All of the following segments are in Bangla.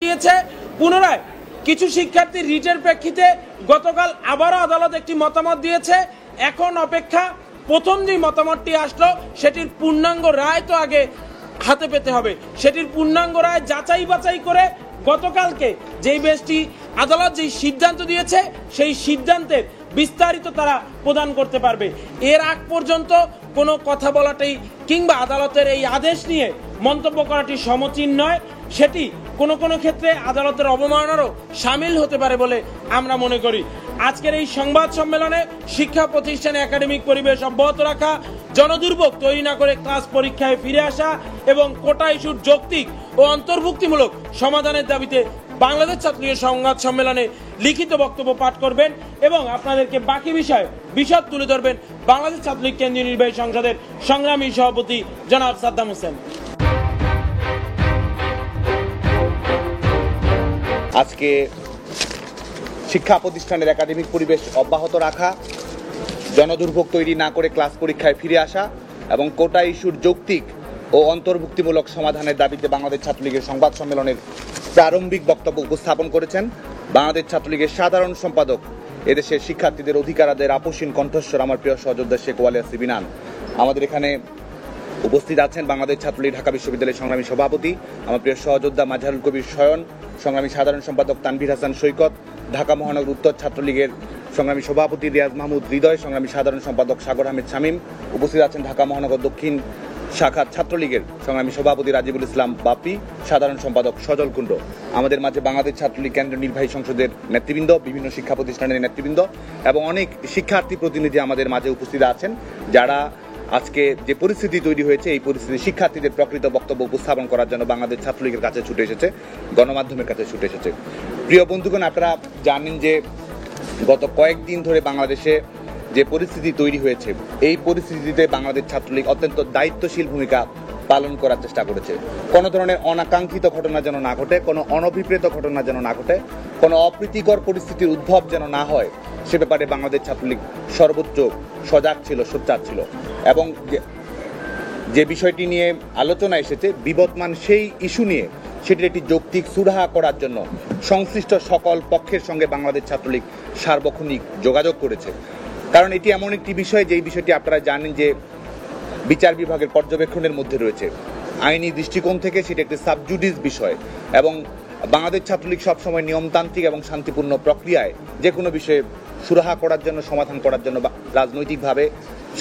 দিয়েছে। পুনরায় কিছু শিক্ষার্থী রিটের প্রেক্ষিতে গতকাল আবারও আদালত একটি মতামত দিয়েছে। এখন অপেক্ষা, প্রথম যে মতামতটি আসলো সেটির পূর্ণাঙ্গ রায় তো আগে হাতে পেতে হবে। সেটির পূর্ণাঙ্গ রায় যাচাই বাছাই করে গতকালকে যেই বেশটি আদালত যেই সিদ্ধান্ত দিয়েছে সেই সিদ্ধান্তের বিস্তারিত তারা প্রদান করতে পারবে। এর আগ পর্যন্ত কোনো কথা বলাটাই কিংবা আদালতের এই আদেশ নিয়ে মন্তব্য করাটি সমীচীন নয়। সেটি কোনো কোনো ক্ষেত্রে আদালতের অবমাননারও সামিল হতে পারে বলে আমরা মনে করি। আজকের এই সংবাদ সম্মেলনে শিক্ষা প্রতিষ্ঠানে একাডেমিক পরিবেশ অব্যাহত রাখা, জনদুর্ভোগ তৈরি না করে ক্লাস পরীক্ষায় ফিরে আসা এবং কোটা ইস্যুর যৌক্তিক ও অন্তর্ভুক্তিমূলক সমাধানের দাবিতে বাংলাদেশ ছাত্রলীগের সংবাদ সম্মেলনে লিখিত বক্তব্য পাঠ করবেন এবং আপনাদেরকে বাকি বিষয়ে বিশদ তুলে ধরবেন বাংলাদেশ ছাত্রলীগ কেন্দ্রীয় নির্বাহী সংসদের সংগ্রামী সভাপতি জনাব সাদ্দাম হোসেন। আজকে শিক্ষা প্রতিষ্ঠানের একাডেমিক পরিবেশ অব্যাহত রাখা, জনদুর্ভোগ তৈরি না করে ক্লাস পরীক্ষায় ফিরে আসা এবং কোটা ইস্যুর যৌক্তিক ও অন্তর্ভুক্তিমূলক সমাধানের দাবিতে বাংলাদেশ ছাত্রলীগের সংবাদ সম্মেলনের প্রারম্ভিক বক্তব্য উপস্থাপন করেছেন বাংলাদেশ ছাত্রলীগের সাধারণ সম্পাদক, এদেশের শিক্ষার্থীদের অধিকারাদের আপসীন কণ্ঠস্বর আমার প্রিয় সহযোদ্ধা শেখ ওয়ালিয়া সিবিনান। আমাদের এখানে উপস্থিত আছেন বাংলাদেশ ছাত্রলীগ ঢাকা বিশ্ববিদ্যালয়ের সংগ্রামী সভাপতি আমার প্রিয় সহযোদ্ধা মাজহারুল কবির শয়ন, সংগ্রামী সাধারণ সম্পাদক তানভীর হাসান সৈকত, ঢাকা মহানগর উত্তর ছাত্রলীগের সংগ্রামী সভাপতি রিয়াজ মাহমুদ হৃদয়, সংগ্রামী সাধারণ সম্পাদক সাগর আহমেদ শামীম। উপস্থিত আছেন ঢাকা মহানগর দক্ষিণ শাখা ছাত্রলীগের সংগ্রামী সভাপতি রাজিবুল ইসলাম বাপি, সাধারণ সম্পাদক সজল কুণ্ড। আমাদের মাঝে বাংলাদেশ ছাত্রলীগ কেন্দ্রীয় নির্বাহী সংসদের নেতৃবৃন্দ, বিভিন্ন শিক্ষা প্রতিষ্ঠানের নেতৃবৃন্দ এবং অনেক শিক্ষার্থী প্রতিনিধি আমাদের মাঝে উপস্থিত আছেন, যারা আজকে যে পরিস্থিতি তৈরি হয়েছে এই পরিস্থিতি শিক্ষার্থীদের প্রকৃত বক্তব্য উপস্থাপন করার জন্য বাংলাদেশ ছাত্রলীগের কাছে ছুটে এসেছে, গণমাধ্যমের কাছে ছুটে এসেছে। প্রিয় বন্ধুগণ, আপনারা জানেন যে গত কয়েকদিন ধরে বাংলাদেশে যে পরিস্থিতি তৈরি হয়েছে এই পরিস্থিতিতে বাংলাদেশ ছাত্রলীগ অত্যন্ত দায়িত্বশীল ভূমিকা পালন করার চেষ্টা করেছে। কোনো ধরনের অনাকাঙ্ক্ষিত ঘটনা যেন না ঘটে, কোনো অনভিপ্রেত ঘটনা যেন না ঘটে, কোনো অপ্রীতিকর পরিস্থিতির উদ্ভব যেন না হয়, সে ব্যাপারে বাংলাদেশ ছাত্রলীগ সর্বোচ্চ সজাগ ছিল, সোচ্চার ছিল। এবং যে বিষয়টি নিয়ে আলোচনা এসেছে বিবদমান সেই ইস্যু নিয়ে সেটির একটি যৌক্তিক সুরাহা করার জন্য সংশ্লিষ্ট সকল পক্ষের সঙ্গে বাংলাদেশ ছাত্রলীগ সার্বক্ষণিক যোগাযোগ করেছে। কারণ এটি এমন একটি বিষয় যেই বিষয়টি আপনারা জানেন যে বিচার বিভাগের পর্যবেক্ষণের মধ্যে রয়েছে। আইনি দৃষ্টিকোণ থেকে সেটি একটি সাবজুডিস বিষয় এবং বাংলাদেশ ছাত্রলীগ সবসময় নিয়মতান্ত্রিক এবং শান্তিপূর্ণ প্রক্রিয়ায় যে কোনো বিষয়ে সুরাহা করার জন্য, সমাধান করার জন্য রাজনৈতিকভাবে,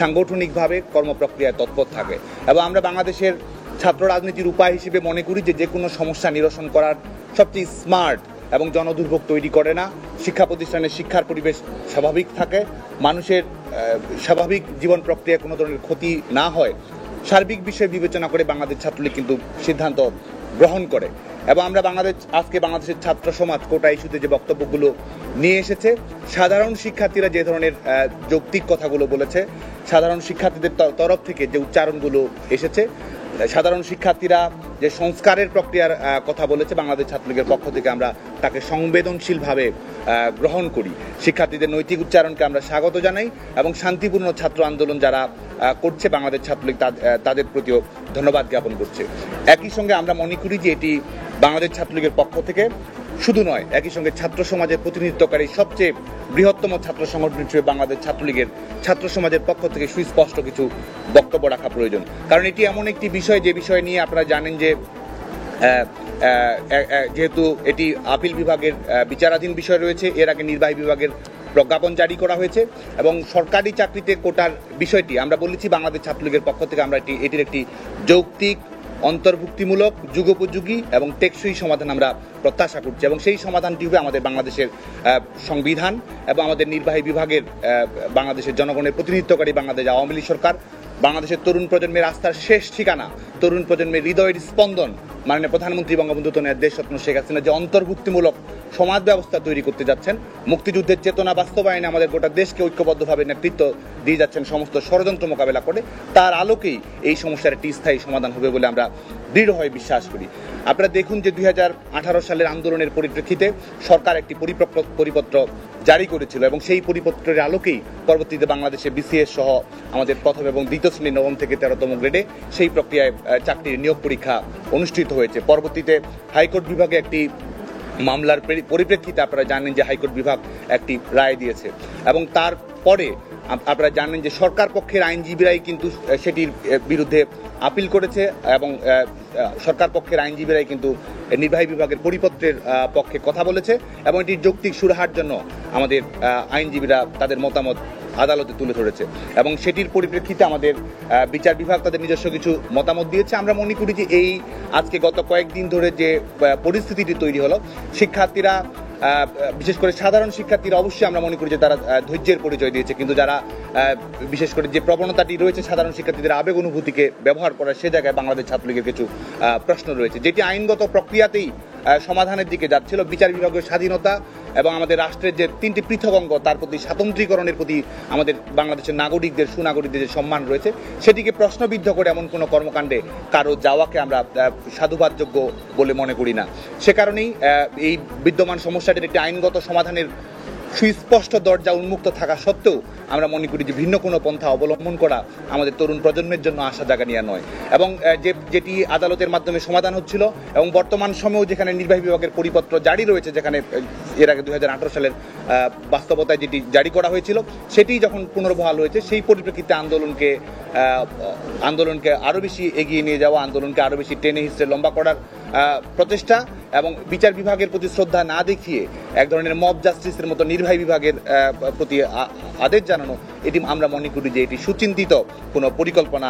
সাংগঠনিকভাবে কর্মপ্রক্রিয়ায় তৎপর থাকে। এবং আমরা বাংলাদেশের ছাত্র রাজনীতির উপায় হিসেবে মনে করি যে কোনো সমস্যা নিরসন করার সবচেয়ে স্মার্ট এবং জনদুর্ভোগ তৈরি করে না, শিক্ষা প্রতিষ্ঠানের শিক্ষার পরিবেশ স্বাভাবিক থাকে, মানুষের স্বাভাবিক জীবন প্রক্রিয়ায় কোনো ধরনের ক্ষতি না হয়, সার্বিক বিষয় বিবেচনা করে বাংলাদেশ ছাত্রলীগ কিন্তু সিদ্ধান্ত গ্রহণ করে। এবং আমরা আজকে বাংলাদেশের ছাত্র সমাজ কোটা ইস্যুতে যে বক্তব্যগুলো নিয়ে এসেছে, সাধারণ শিক্ষার্থীরা যে ধরনের যৌক্তিক কথাগুলো বলেছে, সাধারণ শিক্ষার্থীদের তরফ থেকে যে উচ্চারণগুলো এসেছে, সাধারণ শিক্ষার্থীরা যে সংস্কারের প্রক্রিয়ার কথা বলেছে, বাংলাদেশ ছাত্রলীগের পক্ষ থেকে আমরা তাকে সংবেদনশীলভাবে গ্রহণ করি। শিক্ষার্থীদের নৈতিক উচ্চারণকে আমরা স্বাগত জানাই এবং শান্তিপূর্ণ ছাত্র আন্দোলন যারা করছে বাংলাদেশ ছাত্রলীগ তাদের প্রতিও ধন্যবাদ জ্ঞাপন করছে। একই সঙ্গে আমরা মনে করি যে এটি বাংলাদেশ ছাত্রলীগের পক্ষ থেকে শুধু নয়, একই সঙ্গে ছাত্র সমাজের প্রতিনিধিত্বকারী সবচেয়ে বৃহত্তম ছাত্র সংগঠন হিসেবে বাংলাদেশ ছাত্রলীগের ছাত্র সমাজের পক্ষ থেকে সুস্পষ্ট কিছু বক্তব্য রাখা প্রয়োজন। কারণ এটি এমন একটি বিষয় যে বিষয় নিয়ে আপনারা জানেন যে যেহেতু এটি আপিল বিভাগের বিচারাধীন বিষয় রয়েছে, এর আগে নির্বাহী বিভাগের প্রজ্ঞাপন জারি করা হয়েছে এবং সরকারি চাকরিতে কোটার বিষয়টি আমরা বলেছি বাংলাদেশ ছাত্রলীগের পক্ষ থেকে আমরা এটির একটি যৌক্তিক, অন্তর্ভুক্তিমূলক, যুগোপযোগী এবং টেকসই সমাধান আমরা প্রত্যাশা করছি। এবং সেই সমাধানটি হবে আমাদের বাংলাদেশের সংবিধান এবং আমাদের নির্বাহী বিভাগের বাংলাদেশের জনগণের প্রতিনিধিত্বকারী বাংলাদেশ আওয়ামী লীগ সরকার, বাংলাদেশের তরুণ প্রজন্মের আস্থার শেষ ঠিকানা, তরুণ প্রজন্মের হৃদয়ের স্পন্দন মাননীয় প্রধানমন্ত্রী বঙ্গবন্ধু দেশরত্ন শেখ হাসিনা যে অন্তর্ভুক্তিমূলক সমাজ ব্যবস্থা তৈরি করতে যাচ্ছেন, মুক্তিযুদ্ধের চেতনা বাস্তবায়নে আমাদের গোটা দেশকে ঐক্যবদ্ধভাবে নেতৃত্ব দিয়ে যাচ্ছেন সমস্ত ষড়যন্ত্র মোকাবেলা করে, তার আলোকেই এই সমস্যার একটি স্থায়ী সমাধান হবে বলে আমরা দৃঢ়ভাবে বিশ্বাস করি। আপনারা দেখুন যে 2018 সালের আন্দোলনের পরিপ্রেক্ষিতে সরকার একটি পরিপত্র জারি করেছিল এবং সেই পরিপত্রের আলোকেই পরবর্তীতে বাংলাদেশে বিসিএস সহ আমাদের প্রথম এবং দ্বিতীয় শ্রেণীর 9ম থেকে 13তম গ্রেডে সেই প্রক্রিয়ায় চাকরির নিয়োগ পরীক্ষা অনুষ্ঠিত হয়েছে। পরবর্তীতে হাইকোর্ট বিভাগে একটি মামলার পরিপ্রেক্ষিতে আপনারা জানেন যে হাইকোর্ট বিভাগ একটি রায় দিয়েছে এবং তারপরে আপনারা জানেন যে সরকার পক্ষের আইনজীবীরাই কিন্তু সেটির বিরুদ্ধে আপিল করেছে এবং সরকার পক্ষের আইনজীবীরাই কিন্তু নির্বাহী বিভাগের পরিপত্রের পক্ষে কথা বলেছে এবং এটির যৌক্তিক সুরাহার জন্য আমাদের আইনজীবীরা তাদের মতামত আদালতে তুলে ধরেছে এবং সেটির পরিপ্রেক্ষিতে আমাদের বিচার বিভাগ তাদের নিজস্ব কিছু মতামত দিয়েছে। আমরা মনে করি যে এই আজকে গত কয়েকদিন ধরে যে পরিস্থিতিটি তৈরি হলো, শিক্ষার্থীরা বিশেষ করে সাধারণ শিক্ষার্থীরা অবশ্যই আমরা মনে করি যে তারা ধৈর্যের পরিচয় দিয়েছে, কিন্তু যারা বিশেষ করে যে প্রবণতাটি রয়েছে সাধারণ শিক্ষার্থীদের আবেগ অনুভূতিকে ব্যবহার করার, সে জায়গায় বাংলাদেশ ছাত্রলীগের কিছু প্রশ্ন রয়েছে, যেটি আইনগত প্রক্রিয়াতেই সমাধানের দিকে যাচ্ছিল। বিচার বিভাগের স্বাধীনতা এবং আমাদের রাষ্ট্রের যে তিনটি পৃথক অঙ্গ তার প্রতি স্বাতন্ত্রীকরণের প্রতি আমাদের বাংলাদেশের নাগরিকদের, সুনাগরিকদের যে সম্মান রয়েছে, সেটিকে প্রশ্নবিদ্ধ করে এমন কোনো কর্মকাণ্ডে কারো যাওয়াকে আমরা সাধুবাদযোগ্য বলে মনে করি না। সে কারণেই এই বিদ্যমান সমস্যাটির একটি আইনগত সমাধানের সুস্পষ্ট দরজা উন্মুক্ত থাকা সত্ত্বেও আমরা মনে করি যে ভিন্ন কোনো পন্থা অবলম্বন করা আমাদের তরুণ প্রজন্মের জন্য আশা জাগা নেওয়া নয় এবং যেটি আদালতের মাধ্যমে সমাধান হচ্ছিল এবং বর্তমান সময়েও যেখানে নির্বাহী বিভাগের পরিপত্র জারি রয়েছে, যেখানে এর আগে 2018 সালের বাস্তবতায় যেটি জারি করা হয়েছিল সেটি যখন পুনর্বহাল হয়েছে, সেই পরিপ্রেক্ষিতে আন্দোলনকে আরও বেশি এগিয়ে নিয়ে যাওয়া, আন্দোলনকে আরও বেশি টেনে হিসেবে লম্বা করার প্রচেষ্টা এবং বিচার বিভাগের প্রতি শ্রদ্ধা না দেখিয়ে এক ধরনের মব জাস্টিসের মতো নির্বাহী বিভাগের প্রতি আদেশ জানানো, এটি আমরা মনে করি যে এটি সুচিন্তিত কোনো পরিকল্পনা।